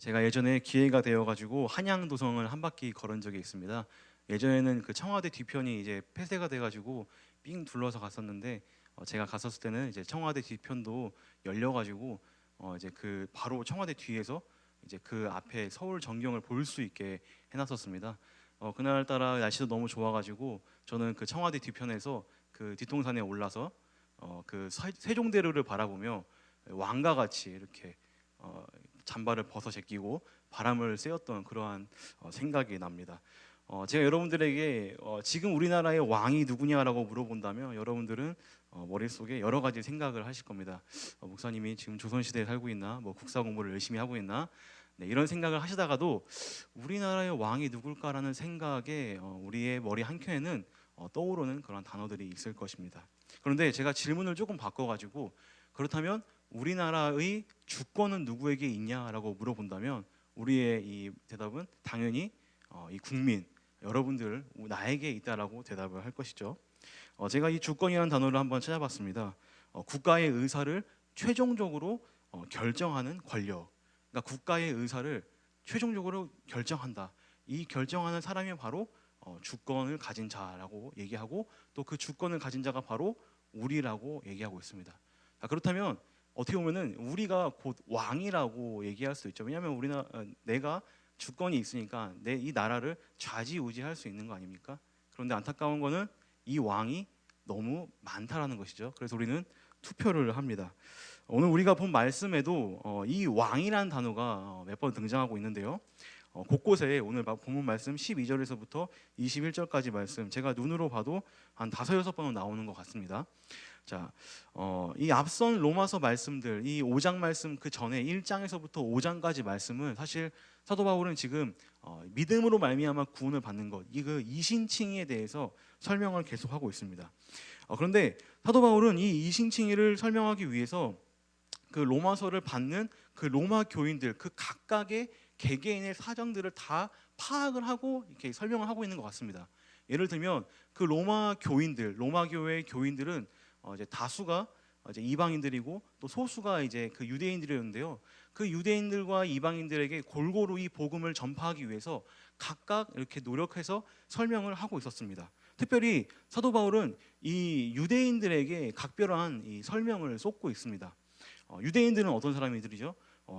제가 예전에 기회가 되어가지고 한양도성을 한 바퀴 걸은 적이 있습니다. 예전에는 그 청와대 뒤편이 이제 폐쇄가 돼가지고 삥 둘러서 갔었는데 제가 갔었을 때는 이제 청와대 뒤편도 열려가지고 이제 그 바로 청와대 뒤에서 이제 그 앞에 서울 전경을 볼 수 있게 해놨었습니다. 그날따라 날씨도 너무 좋아가지고 저는 그 청와대 뒤편에서 그 뒷동산에 올라서 그 세종대로를 바라보며 왕과 같이 이렇게 잠바를 벗어 제끼고 바람을 쐬었던 그러한 생각이 납니다. 제가 여러분들에게 지금 우리나라의 왕이 누구냐라고 물어본다면 여러분들은 머릿속에 여러 가지 생각을 하실 겁니다. 목사님이 지금 조선시대에 살고 있나, 뭐 국사 공부를 열심히 하고 있나, 네, 이런 생각을 하시다가도 우리나라의 왕이 누굴까라는 생각에 우리의 머리 한켠에는 떠오르는 그런 단어들이 있을 것입니다. 그런데 제가 질문을 조금 바꿔가지고 그렇다면 우리나라의 주권은 누구에게 있냐라고 물어본다면 우리의 이 대답은 당연히 이 국민 여러분들 나에게 있다라고 대답을 할 것이죠. 제가 이 주권이라는 단어를 한번 찾아봤습니다. 국가의 의사를 최종적으로 결정하는 권력. 그러니까 국가의 의사를 최종적으로 결정한다. 이 결정하는 사람이 바로 주권을 가진 자라고 얘기하고 또 그 주권을 가진 자가 바로 우리라고 얘기하고 있습니다. 그렇다면 어떻게 보면은 우리가 곧 왕이라고 얘기할 수 있죠. 왜냐하면 내가 주권이 있으니까 내 이 나라를 좌지우지할 수 있는 거 아닙니까? 그런데 안타까운 거는 이 왕이 너무 많다라는 것이죠. 그래서 우리는 투표를 합니다. 오늘 우리가 본 말씀에도 이 왕이라는 단어가 몇 번 등장하고 있는데요. 곳곳에 오늘 본문 말씀 12절에서부터 21절까지 말씀 제가 눈으로 봐도 한 5-6번은 나오는 것 같습니다. 자, 이 앞선 로마서 말씀들, 이 5장 말씀 그 전에 1장에서부터 5장까지 말씀은 사실 사도 바울은 지금 믿음으로 말미암아 구원을 받는 것, 이 그 이신칭의에 대해서 설명을 계속하고 있습니다. 그런데 사도 바울은 이 이신칭의를 설명하기 위해서 그 로마서를 받는 그 로마 교인들 그 각각의 개개인의 사정들을 다 파악을 하고 이렇게 설명을 하고 있는 것 같습니다. 예를 들면 그 로마 교인들, 로마 교회의 교인들은 이제 다수가 이제 이방인들이고 또 소수가 이제 그 유대인들이었는데요. 그 유대인들과 이방인들에게 골고루 이 복음을 전파하기 위해서 각각 이렇게 노력해서 설명을 하고 있었습니다. 특별히 사도 바울은 이 유대인들에게 각별한 이 설명을 쏟고 있습니다. 유대인들은 어떤 사람들이죠?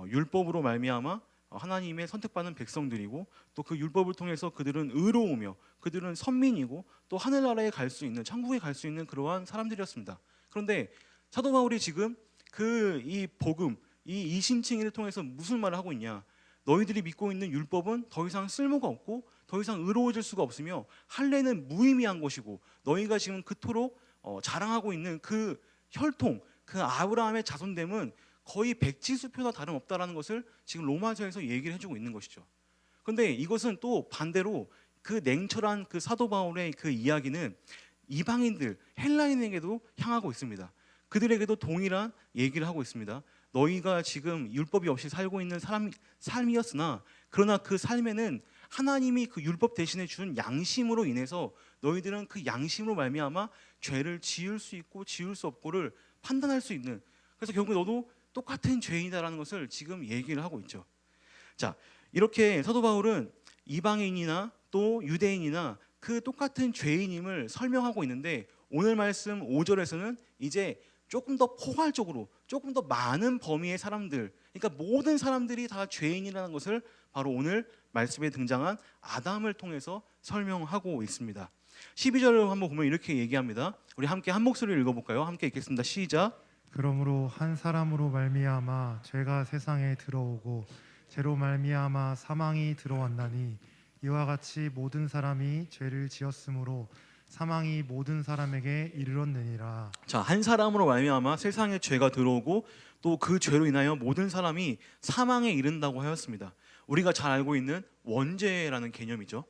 율법으로 말미암아 하나님의 선택받은 백성들이고 또 그 율법을 통해서 그들은 의로우며 그들은 선민이고 또 하늘나라에 갈 수 있는 천국에 갈 수 있는 그러한 사람들이었습니다. 그런데 사도 바울이 지금 그 이 복음 이 이신칭의를 통해서 무슨 말을 하고 있냐? 너희들이 믿고 있는 율법은 더 이상 쓸모가 없고 더 이상 의로워질 수가 없으며 할례는 무의미한 것이고 너희가 지금 그토록 자랑하고 있는 그 혈통 그 아브라함의 자손됨은 거의 백지수표나 다름없다라는 것을 지금 로마서에서 얘기를 해주고 있는 것이죠. 그런데 이것은 또 반대로 그 냉철한 그 사도 바울의 그 이야기는 이방인들 헬라인에게도 향하고 있습니다. 그들에게도 동일한 얘기를 하고 있습니다. 너희가 지금 율법이 없이 살고 있는 삶이었으나 그러나 그 삶에는 하나님이 그 율법 대신에 주는 양심으로 인해서 너희들은 그 양심으로 말미암아 죄를 지을 수 있고 지을 수 없고를 판단할 수 있는, 그래서 결국 너도 똑같은 죄인이다라는 것을 지금 얘기를 하고 있죠. 자, 이렇게 사도 바울은 이방인이나 또 유대인이나 그 똑같은 죄인임을 설명하고 있는데 오늘 말씀 5절에서는 이제 조금 더 포괄적으로 조금 더 많은 범위의 사람들, 그러니까 모든 사람들이 다 죄인이라는 것을 바로 오늘 말씀에 등장한 아담을 통해서 설명하고 있습니다. 12절을 한번 보면 이렇게 얘기합니다. 우리 함께 한 목소리를 읽어볼까요? 함께 읽겠습니다. 시작. 그러므로 한 사람으로 말미암아 죄가 세상에 들어오고 죄로 말미암아 사망이 들어왔나니 이와 같이 모든 사람이 죄를 지었으므로 사망이 모든 사람에게 이르렀느니라. 자, 한 사람으로 말미암아 세상에 죄가 들어오고 또 그 죄로 인하여 모든 사람이 사망에 이른다고 하였습니다. 우리가 잘 알고 있는 원죄라는 개념이죠.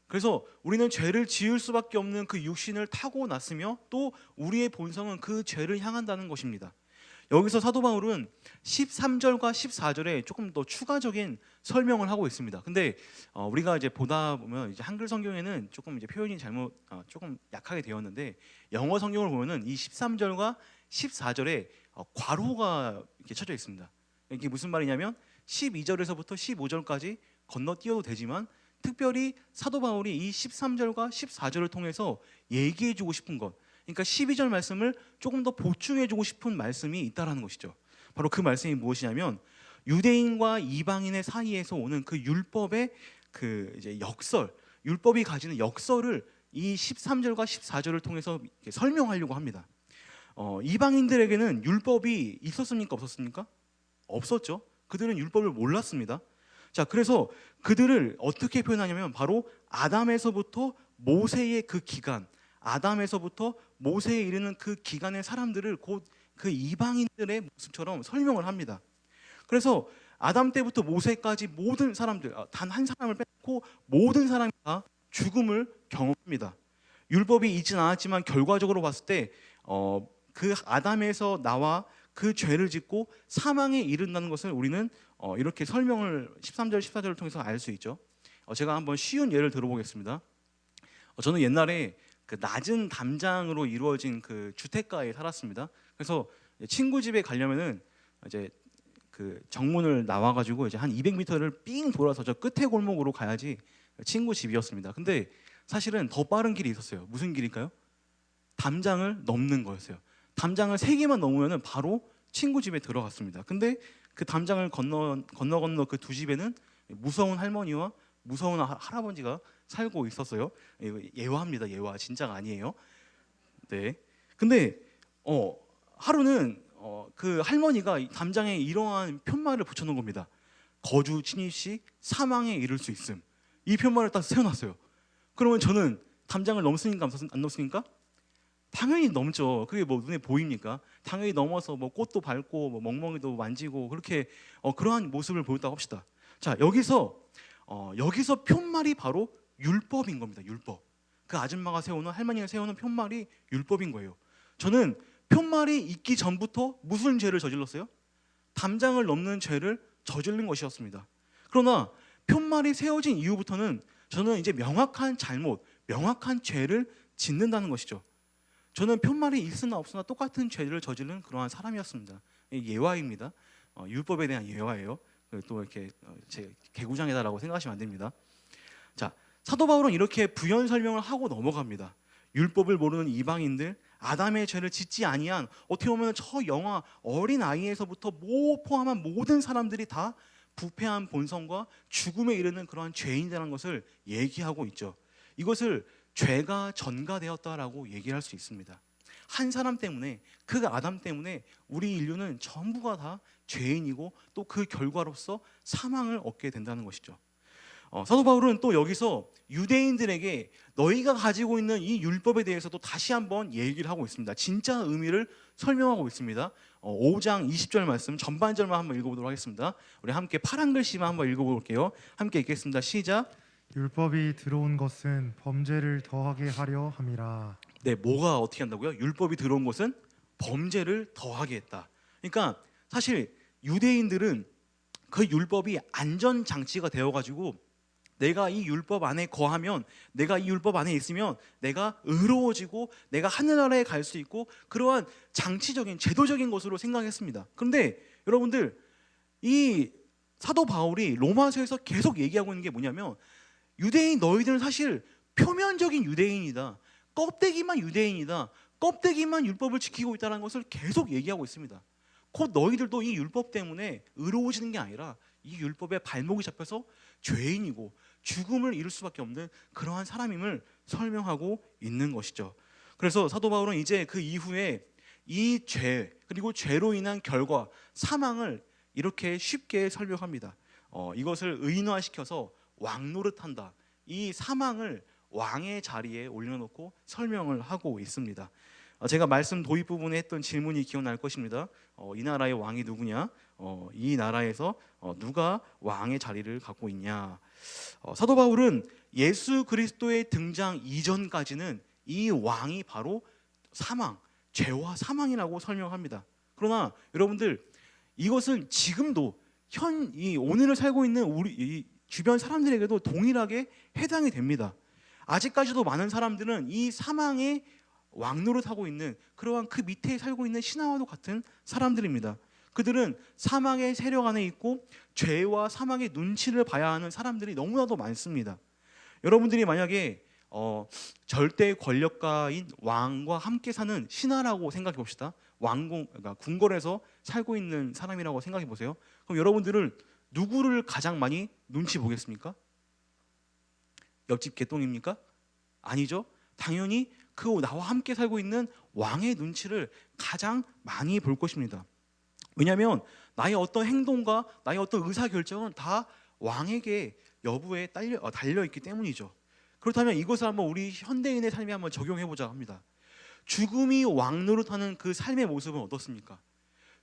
그래서 우리는 죄를 지을 수밖에 없는 그 육신을 타고났으며 또 우리의 본성은 그 죄를 향한다는 것입니다. 여기서 사도 바울은 13절과 14절에 조금 더 추가적인 설명을 하고 있습니다. 근데 우리가 이제 보다 보면 이제 한글 성경에는 조금 이제 표현이 조금 약하게 되었는데 영어 성경을 보면은 이 13절과 14절에 괄호가 이렇게 쳐져 있습니다. 이게 무슨 말이냐면 12절에서부터 15절까지 건너뛰어도 되지만 특별히 사도 바울이 이 13절과 14절을 통해서 얘기해주고 싶은 것, 그러니까 12절 말씀을 조금 더 보충해주고 싶은 말씀이 있다라는 것이죠. 바로 그 말씀이 무엇이냐면 유대인과 이방인의 사이에서 오는 그 율법의 그 이제 역설, 율법이 가지는 역설을 이 13절과 14절을 통해서 설명하려고 합니다. 이방인들에게는 율법이 있었습니까? 없었습니까? 없었죠. 그들은 율법을 몰랐습니다. 자, 그래서 그들을 어떻게 표현하냐면 바로 아담에서부터 모세의 그 기간, 아담에서부터 모세에 이르는 그 기간의 사람들을 곧 그 이방인들의 모습처럼 설명을 합니다. 그래서 아담 때부터 모세까지 모든 사람들, 단 한 사람을 빼놓고 모든 사람이 다 죽음을 경험합니다. 율법이 있진 않았지만 결과적으로 봤을 때 그 아담에서 나와 그 죄를 짓고 사망에 이른다는 것을 우리는 이렇게 설명을 13절, 14절을 통해서 알 수 있죠. 제가 한번 쉬운 예를 들어보겠습니다. 저는 옛날에 그 낮은 담장으로 이루어진 그 주택가에 살았습니다. 그래서 친구 집에 가려면은 이제 그 정문을 나와가지고 이제 한 200m를 삥 돌아서 저 끝에 골목으로 가야지 친구 집이었습니다. 근데 사실은 더 빠른 길이 있었어요. 무슨 길일까요? 담장을 넘는 거였어요. 담장을 3개만 넘으면은 바로 친구 집에 들어갔습니다. 근데 그 담장을 건너 그 두 집에는 무서운 할머니와 무서운 할아버지가 살고 있었어요. 예화입니다. 예화, 진짜가 아니에요. 네. 근데 하루는 그 할머니가 담장에 이러한 편말을 붙여놓은 겁니다. 거주 침입시 사망에 이를 수 있음. 이 편말을 딱 세워놨어요. 그러면 저는 담장을 넘습니까? 안 넘습니까? 당연히 넘죠. 그게 뭐 눈에 보입니까? 당연히 넘어서 뭐 꽃도 밟고 뭐 멍멍이도 만지고 그렇게 그러한 모습을 보였다고 합시다. 자, 여기서 편말이 바로 율법인 겁니다. 율법. 그 아줌마가 세우는, 할머니가 세우는 편말이 율법인 거예요. 저는 편말이 있기 전부터 무슨 죄를 저질렀어요? 담장을 넘는 죄를 저지른 것이었습니다. 그러나 편말이 세워진 이후부터는 저는 이제 명확한 잘못, 명확한 죄를 짓는다는 것이죠. 저는 편말이 있으나 없으나 똑같은 죄를 저지른 그러한 사람이었습니다. 예화입니다. 율법에 대한 예화예요. 또 이렇게 제 개구장이다라고 생각하시면 안 됩니다. 자, 사도 바울은 이렇게 부연 설명을 하고 넘어갑니다. 율법을 모르는 이방인들, 아담의 죄를 짓지 아니한, 어떻게 보면 저 영화 어린 아이에서부터 포함한 모든 사람들이 다 부패한 본성과 죽음에 이르는 그러한 죄인이라는 것을 얘기하고 있죠. 이것을 죄가 전가되었다라고 얘기할 수 있습니다. 한 사람 때문에, 그 아담 때문에 우리 인류는 전부가 다 죄인이고 또 그 결과로서 사망을 얻게 된다는 것이죠. 사도 바울은 또 여기서 유대인들에게 너희가 가지고 있는 이 율법에 대해서도 다시 한번 얘기를 하고 있습니다. 진짜 의미를 설명하고 있습니다. 5장 20절 말씀 전반절만 한번 읽어보도록 하겠습니다. 우리 함께 파란 글씨만 한번 읽어볼게요. 함께 읽겠습니다. 시작. 율법이 들어온 것은 범죄를 더하게 하려 함이라. 네, 뭐가 어떻게 한다고요? 율법이 들어온 것은 범죄를 더하게 했다. 그러니까 사실 유대인들은 그 율법이 안전장치가 되어가지고 내가 이 율법 안에 거하면, 내가 이 율법 안에 있으면 내가 의로워지고 내가 하늘나라에 갈 수 있고 그러한 장치적인 제도적인 것으로 생각했습니다. 그런데 여러분들, 이 사도 바울이 로마서에서 계속 얘기하고 있는 게 뭐냐면 유대인 너희들은 사실 표면적인 유대인이다, 껍데기만 유대인이다, 껍데기만 율법을 지키고 있다는 것을 계속 얘기하고 있습니다. 곧 너희들도 이 율법 때문에 의로워지는 게 아니라 이 율법에 발목이 잡혀서 죄인이고 죽음을 이룰 수밖에 없는 그러한 사람임을 설명하고 있는 것이죠. 그래서 사도 바울은 이제 그 이후에 이 죄, 그리고 죄로 인한 결과 사망을 이렇게 쉽게 설명합니다. 이것을 의인화시켜서 왕노릇한다, 이 사망을 왕의 자리에 올려놓고 설명을 하고 있습니다. 제가 말씀 도입 부분에 했던 질문이 기억날 것입니다. 이 나라의 왕이 누구냐? 이 나라에서 누가 왕의 자리를 갖고 있냐? 사도 바울은 예수 그리스도의 등장 이전까지는 이 왕이 바로 사망, 죄와 사망이라고 설명합니다. 그러나 여러분들, 이것은 지금도 오늘을 살고 있는 우리 이 주변 사람들에게도 동일하게 해당이 됩니다. 아직까지도 많은 사람들은 이 사망의 왕노릇하고 있는 그러한 그 밑에 살고 있는 신하와도 같은 사람들입니다. 그들은 사망의 세력 안에 있고 죄와 사망의 눈치를 봐야 하는 사람들이 너무나도 많습니다. 여러분들이 만약에 절대 권력가인 왕과 함께 사는 신하라고 생각해 봅시다. 왕궁, 그러니까 궁궐에서 살고 있는 사람이라고 생각해 보세요. 그럼 여러분들은 누구를 가장 많이 눈치 보겠습니까? 옆집 개똥입니까? 아니죠. 당연히 그 나와 함께 살고 있는 왕의 눈치를 가장 많이 볼 것입니다. 왜냐하면 나의 어떤 행동과 나의 어떤 의사 결정은 다 왕에게 여부에 달려 있기 때문이죠. 그렇다면 이것을 한번 우리 현대인의 삶에 한번 적용해 보자 합니다. 죽음이 왕 노릇하는 그 삶의 모습은 어떻습니까?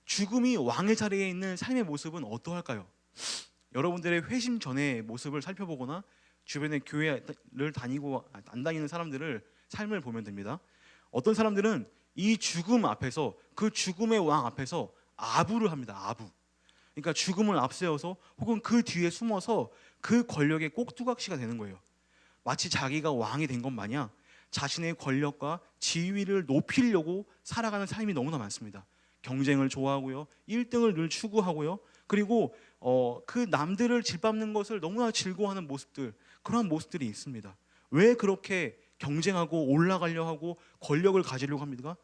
죽음이 왕의 자리에 있는 삶의 모습은 어떠할까요? 여러분들의 회심 전의 모습을 살펴보거나 주변에 교회를 다니고 안 다니는 사람들을 삶을 보면 됩니다. 어떤 사람들은 이 죽음 앞에서, 그 죽음의 왕 앞에서 아부를 합니다. 아부. 그러니까 죽음을 앞세워서 혹은 그 뒤에 숨어서 그 권력의 꼭두각시가 되는 거예요. 마치 자기가 왕이 된 것 마냥 자신의 권력과 지위를 높이려고 살아가는 삶이 너무나 많습니다. 경쟁을 좋아하고요, 1등을 늘 추구하고요, 그리고 그 남들을 짓밟는 것을 너무나 즐거워하는 모습들, 그러한 모습들이 있습니다. 왜 그렇게 경쟁하고 올라가려 하고 권력을 가지려고 합니까?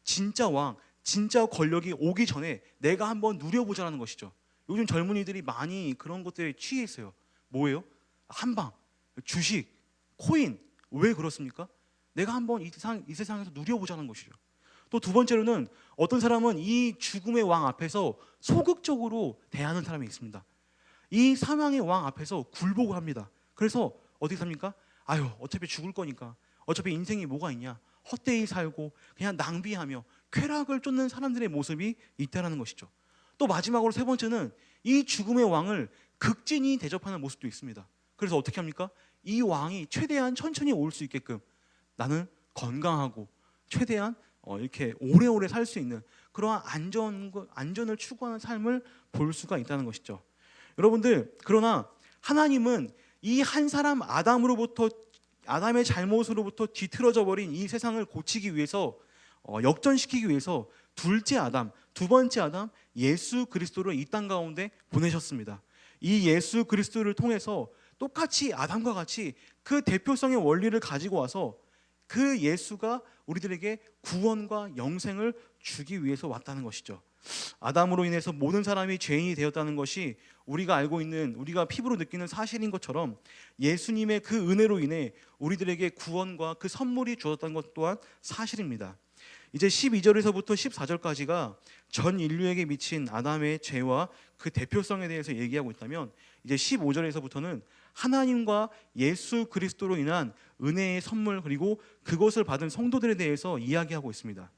진짜 왕, 진짜 권력이 오기 전에 내가 한번 누려보자는 것이죠. 요즘 젊은이들이 많이 그런 것들에 취해 있어요. 뭐예요? 한방, 주식, 코인. 왜 그렇습니까? 내가 한번 이 세상에서 누려보자는 것이죠. 또 두 번째로는 어떤 사람은 이 죽음의 왕 앞에서 소극적으로 대하는 사람이 있습니다. 이 사망의 왕 앞에서 굴복을 합니다. 그래서 어떻게 삽니까? 아유, 어차피 죽을 거니까, 어차피 인생이 뭐가 있냐, 헛되이 살고 그냥 낭비하며 쾌락을 쫓는 사람들의 모습이 있다는 것이죠. 또 마지막으로 세 번째는 이 죽음의 왕을 극진히 대접하는 모습도 있습니다. 그래서 어떻게 합니까? 이 왕이 최대한 천천히 올 수 있게끔 나는 건강하고 최대한 이렇게 오래오래 살 수 있는 그러한 안전을 추구하는 삶을 볼 수가 있다는 것이죠. 여러분들, 그러나 하나님은 이 한 사람 아담의 잘못으로부터 뒤틀어져 버린 이 세상을 고치기 위해서, 역전시키기 위해서 둘째 아담, 두 번째 아담 예수 그리스도를 이 땅 가운데 보내셨습니다. 이 예수 그리스도를 통해서 똑같이 아담과 같이 그 대표성의 원리를 가지고 와서 그 예수가 우리들에게 구원과 영생을 주기 위해서 왔다는 것이죠. 아담으로 인해서 모든 사람이 죄인이 되었다는 것이 우리가 알고 있는, 우리가 피부로 느끼는 사실인 것처럼 예수님의 그 은혜로 인해 우리들에게 구원과 그 선물이 주어졌다는 것 또한 사실입니다. 이제 12절에서부터 14절까지가 전 인류에게 미친 아담의 죄와 그 대표성에 대해서 얘기하고 있다면, 이제 15절에서부터는 하나님과 예수 그리스도로 인한 은혜의 선물, 그리고 그것을 받은 성도들에 대해서 이야기하고 있습니다.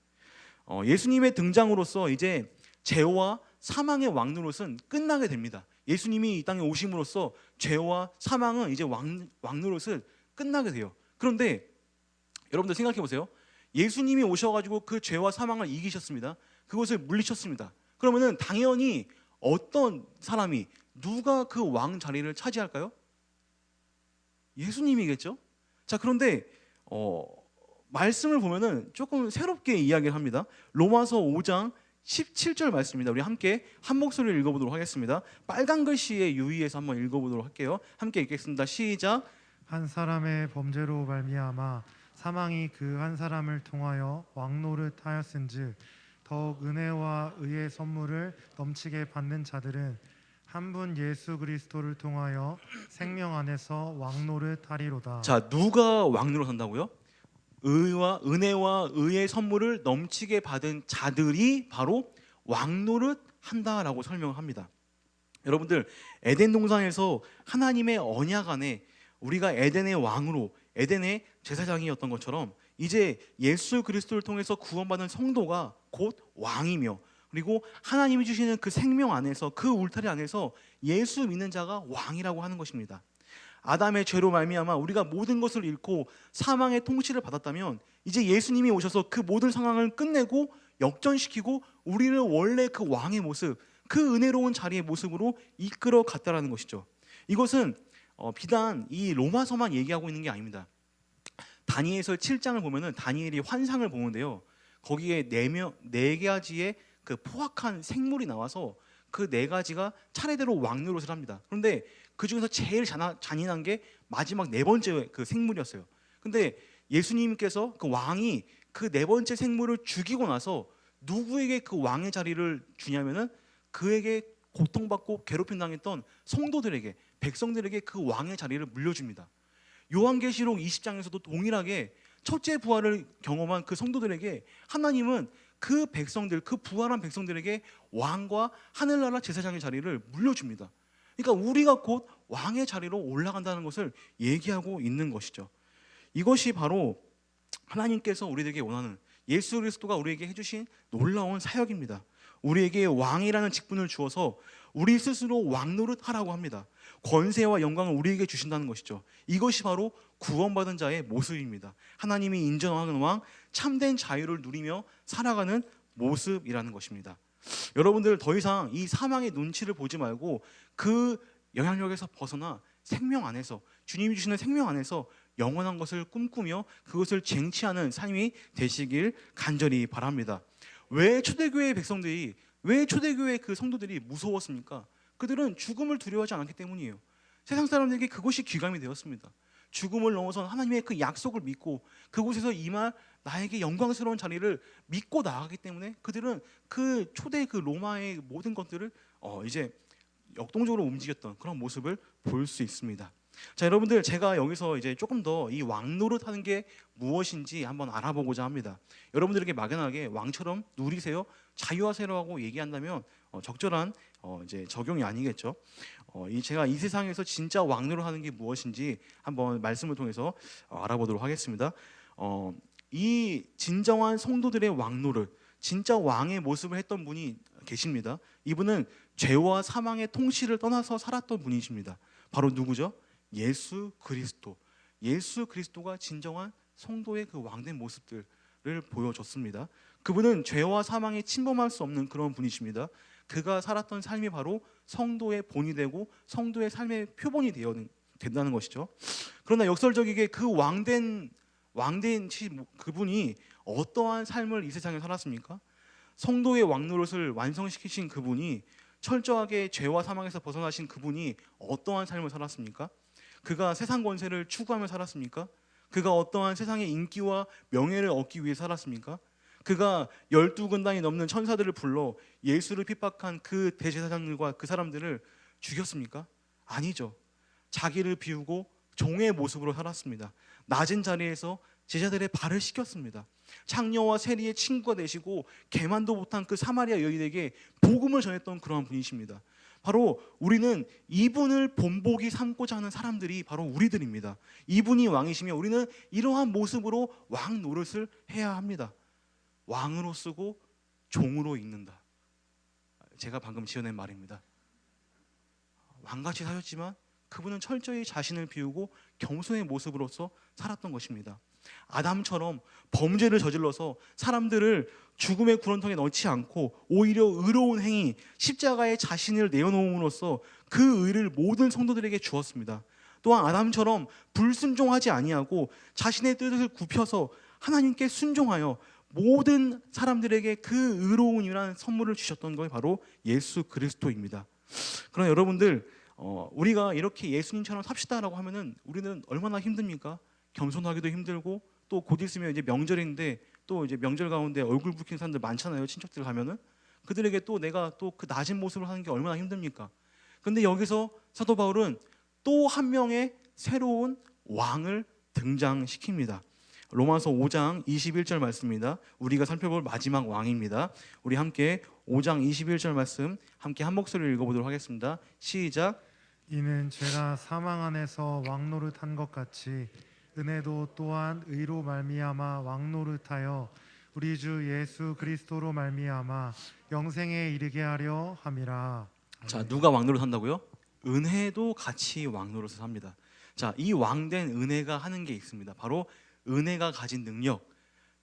예수님의 등장으로서 이제 죄와 사망의 왕 노릇은 끝나게 됩니다. 예수님이 이 땅에 오심으로써 죄와 사망은 이제 왕 노릇을 끝나게 돼요. 그런데 여러분들 생각해 보세요. 예수님이 오셔가지고 그 죄와 사망을 이기셨습니다. 그것을 물리쳤습니다. 그러면은 당연히 어떤 사람이, 누가 그 왕 자리를 차지할까요? 예수님이겠죠. 자, 그런데 말씀을 보면은 조금 새롭게 이야기를 합니다. 로마서 5장 17절 말씀입니다. 우리 함께 한 목소리를 읽어보도록 하겠습니다. 빨간 글씨에 유의해서 한번 읽어보도록 할게요. 함께 읽겠습니다. 시작. 한 사람의 범죄로 말미암아 사망이 그 한 사람을 통하여 왕노릇 하였은즉 더욱 은혜와 의의 선물을 넘치게 받는 자들은 한 분 예수 그리스도를 통하여 생명 안에서 왕노릇 하리로다. 자, 누가 왕노릇 한다고요? 은혜와 의의 선물을 넘치게 받은 자들이 바로 왕노릇 한다라고 설명을 합니다. 여러분들, 에덴 동산에서 하나님의 언약 안에 우리가 에덴의 왕으로, 에덴의 제사장이었던 것처럼 이제 예수 그리스도를 통해서 구원받은 성도가 곧 왕이며, 그리고 하나님이 주시는 그 생명 안에서, 그 울타리 안에서 예수 믿는 자가 왕이라고 하는 것입니다. 아담의 죄로 말미암아 우리가 모든 것을 잃고 사망의 통치를 받았다면, 이제 예수님이 오셔서 그 모든 상황을 끝내고 역전시키고 우리를 원래 그 왕의 모습, 그 은혜로운 자리의 모습으로 이끌어 갔다라는 것이죠. 이것은 비단 이 로마서만 얘기하고 있는 게 아닙니다. 다니엘서 7장을 보면은 다니엘이 환상을 보는데요, 거기에 네 가지의 그 포악한 생물이 나와서 그 네 가지가 차례대로 왕 노릇을 합니다. 그런데 그 중에서 제일 잔인한 게 마지막 네 번째 그 생물이었어요. 근데 예수님께서 그 왕이 그 네 번째 생물을 죽이고 나서 누구에게 그 왕의 자리를 주냐면은 그에게 고통받고 괴롭힘 당했던 성도들에게, 백성들에게 그 왕의 자리를 물려줍니다. 요한계시록 20장에서도 동일하게 첫째 부활을 경험한 그 성도들에게 하나님은 그 백성들, 그 부활한 백성들에게 왕과 하늘나라 제사장의 자리를 물려줍니다. 그러니까 우리가 곧 왕의 자리로 올라간다는 것을 얘기하고 있는 것이죠. 이것이 바로 하나님께서 우리에게 원하는, 예수 그리스도가 우리에게 해주신 놀라운 사역입니다. 우리에게 왕이라는 직분을 주어서 우리 스스로 왕 노릇하라고 합니다. 권세와 영광을 우리에게 주신다는 것이죠. 이것이 바로 구원받은 자의 모습입니다. 하나님이 인정하는 왕, 참된 자유를 누리며 살아가는 모습이라는 것입니다. 여러분들 더 이상 이 사망의 눈치를 보지 말고 그 영향력에서 벗어나 생명 안에서, 주님이 주시는 생명 안에서 영원한 것을 꿈꾸며 그것을 쟁취하는 삶이 되시길 간절히 바랍니다. 왜 초대교회의 백성들이, 왜 초대교회의 그 성도들이 무서웠습니까? 그들은 죽음을 두려워하지 않았기 때문이에요. 세상 사람들에게 그것이 귀감이 되었습니다. 죽음을 넘어선 하나님의 그 약속을 믿고 그곳에서 임할 나에게 영광스러운 자리를 믿고 나아가기 때문에 그들은 그 초대 그 로마의 모든 것들을 이제 역동적으로 움직였던 그런 모습을 볼 수 있습니다. 자, 여러분들, 제가 여기서 이제 조금 더 이 왕 노릇하는 게 무엇인지 한번 알아보고자 합니다. 여러분들에게 막연하게 왕처럼 누리세요, 자유하세요라고 얘기한다면 적절한 이제 적용이 아니겠죠. 제가 이 세상에서 진짜 왕 노릇하는 게 무엇인지 한번 말씀을 통해서 알아보도록 하겠습니다. 이 진정한 성도들의 왕 노릇, 진짜 왕의 모습을 했던 분이 계십니다. 이분은 죄와 사망의 통치를 떠나서 살았던 분이십니다. 바로 누구죠? 예수 그리스도. 예수 그리스도가 진정한 성도의 그 왕된 모습들을 보여줬습니다. 그분은 죄와 사망에 침범할 수 없는 그런 분이십니다. 그가 살았던 삶이 바로 성도의 본이 되고 성도의 삶의 표본이 된다는 것이죠. 그러나 역설적이게 그 왕된 그분이 어떠한 삶을 이 세상에 살았습니까? 성도의 왕 노릇을 완성시키신 그분이, 철저하게 죄와 사망에서 벗어나신 그분이 어떠한 삶을 살았습니까? 그가 세상 권세를 추구하며 살았습니까? 그가 어떠한 세상의 인기와 명예를 얻기 위해 살았습니까? 그가 12군단이 넘는 천사들을 불러 예수를 핍박한 그 대제사장들과 그 사람들을 죽였습니까? 아니죠. 자기를 비우고 종의 모습으로 살았습니다. 낮은 자리에서 제자들의 발을 씻겼습니다. 창녀와 세리의 친구가 되시고 개만도 못한 그 사마리아 여인에게 복음을 전했던 그러한 분이십니다. 바로 우리는 이분을 본보기 삼고자 하는 사람들이 바로 우리들입니다. 이분이 왕이시며 우리는 이러한 모습으로 왕 노릇을 해야 합니다. 왕으로 쓰고 종으로 읽는다. 제가 방금 지어낸 말입니다. 왕같이 사셨지만 그분은 철저히 자신을 비우고 겸손의 모습으로서 살았던 것입니다. 아담처럼 범죄를 저질러서 사람들을 죽음의 구렁텅이에 넣지 않고 오히려 의로운 행위, 십자가에 자신을 내어놓음으로써 그 의를 모든 성도들에게 주었습니다. 또한 아담처럼 불순종하지 아니하고 자신의 뜻을 굽혀서 하나님께 순종하여 모든 사람들에게 그 의로움이라는 선물을 주셨던 것이 바로 예수 그리스도입니다. 그러나 여러분들, 우리가 이렇게 예수님처럼 삽시다라고 하면은 우리는 얼마나 힘듭니까? 겸손하기도 힘들고, 또 곧 있으면 이제 명절인데 또 이제 명절 가운데 얼굴 붉힌 사람들 많잖아요. 친척들 가면은 그들에게 또 내가 또 그 낮은 모습을 하는 게 얼마나 힘듭니까? 근데 여기서 사도 바울은 또 한 명의 새로운 왕을 등장시킵니다. 로마서 5장 21절 말씀입니다. 우리가 살펴볼 마지막 왕입니다. 우리 함께 5장 21절 말씀 함께 한 목소리를 읽어보도록 하겠습니다. 시작. 이는 제가 사망 안에서 왕 노릇한 것 같이 은혜도 또한 의로 말미암아 왕 노릇하여 우리 주 예수 그리스도로 말미암아 영생에 이르게 하려 함이라. 자, 누가 왕 노릇 한다고요? 은혜도 같이 왕 노릇을 합니다. 자, 이 왕된 은혜가 하는 게 있습니다. 바로 은혜가 가진 능력,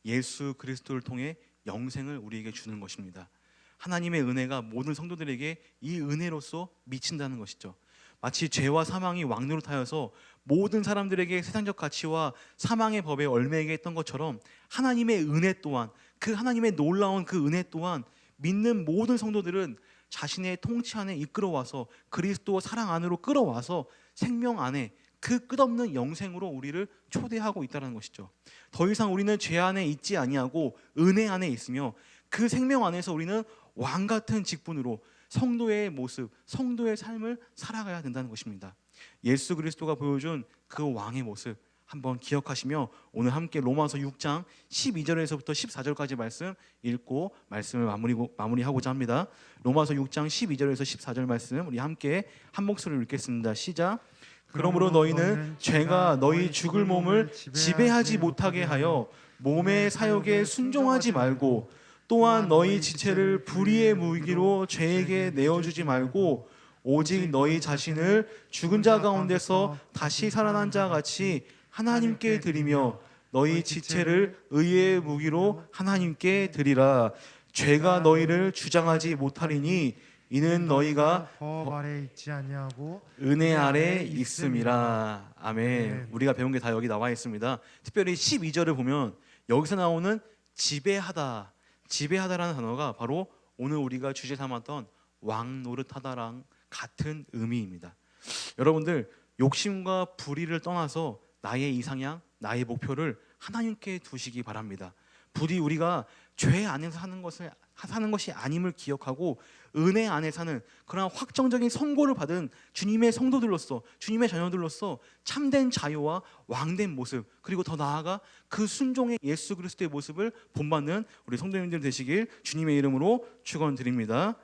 예수 그리스도를 통해 영생을 우리에게 주는 것입니다. 하나님의 은혜가 모든 성도들에게 이 은혜로서 미친다는 것이죠. 마치 죄와 사망이 왕 노릇하여서 모든 사람들에게 세상적 가치와 사망의 법에 얽매이게 했던 것처럼 하나님의 은혜 또한, 그 하나님의 놀라운 그 은혜 또한 믿는 모든 성도들은 자신의 통치 안에 이끌어와서 그리스도 사랑 안으로 끌어와서 생명 안에 그 끝없는 영생으로 우리를 초대하고 있다는 것이죠. 더 이상 우리는 죄 안에 있지 아니하고 은혜 안에 있으며 그 생명 안에서 우리는 왕 같은 직분으로 성도의 모습, 성도의 삶을 살아가야 된다는 것입니다. 예수 그리스도가 보여준 그 왕의 모습 한번 기억하시며 오늘 함께 로마서 6장 12절에서부터 14절까지 말씀 읽고 말씀을 마무리하고자 합니다. 로마서 6장 12절에서 14절 말씀 우리 함께 한 목소리로 읽겠습니다. 시작. 그러므로 너희는 죄가 너희 죽을 몸을 지배하지 못하게 하여 몸의 사욕에 순종하지 말고 또한 너희 지체를 불의의 무기로 죄에게 내어주지 말고 오직 너희 자신을 죽은 자 가운데서 다시 살아난 자 같이 하나님께 드리며 너희 지체를 의의 무기로 하나님께 드리라. 죄가 너희를 주장하지 못하리니 이는 너희가 법 아래 있지 아니하고 은혜 아래 있음이라. 아멘. 아멘. 우리가 배운 게 다 여기 나와 있습니다. 특별히 12절을 보면 여기서 나오는 지배하다, 지배하다라는 단어가 바로 오늘 우리가 주제 삼았던 왕 노릇하다랑 같은 의미입니다. 여러분들 욕심과 불의를 떠나서 나의 이상향, 나의 목표를 하나님께 두시기 바랍니다. 부디 우리가 죄 안에서 사는 것이 아님을 기억하고 은혜 안에 사는 그러한 확정적인 선고를 받은 주님의 성도들로서, 주님의 자녀들로서 참된 자유와 왕된 모습, 그리고 더 나아가 그 순종의 예수 그리스도의 모습을 본받는 우리 성도님들 되시길 주님의 이름으로 축원드립니다.